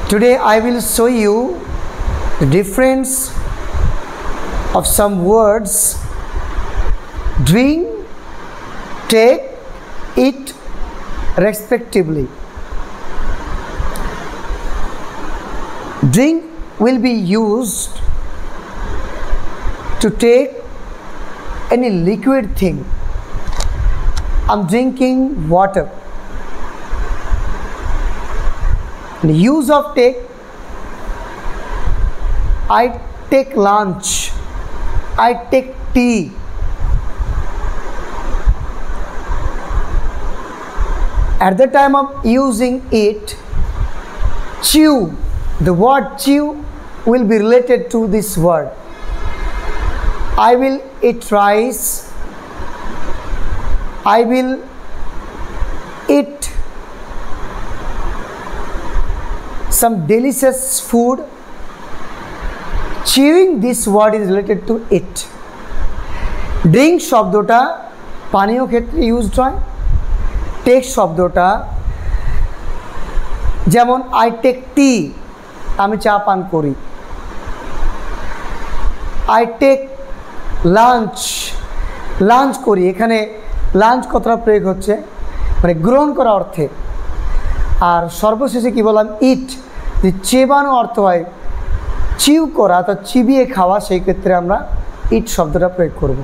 Today I will show you the difference of some words: drink, take, eat, respectively. Drink will be used to take any liquid thing. I'm drinking water. The use of take: I take lunch, I take tea. At the time of using it, chew. The word chew will be related to this word. I will eat rice. I will eat some delicious food. Chewing, this word is related to it. Drink শব্দটা পানীয় ক্ষেত্রে used হয়। Take শব্দটা যেমন I take tea, আমি চা পান করি। আই টেক লাঞ্চ, লাঞ্চ করি। এখানে লাঞ্চ কথাটা প্রয়োগ হচ্ছে মানে গ্রহণ করা অর্থে। আর সর্বশেষে কি বললাম, ইট, যে চেবানো অর্থ হয়, চিউ করা অর্থাৎ চিবিয়ে খাওয়া, সেই ক্ষেত্রে আমরা ইট শব্দটা প্রয়োগ করব।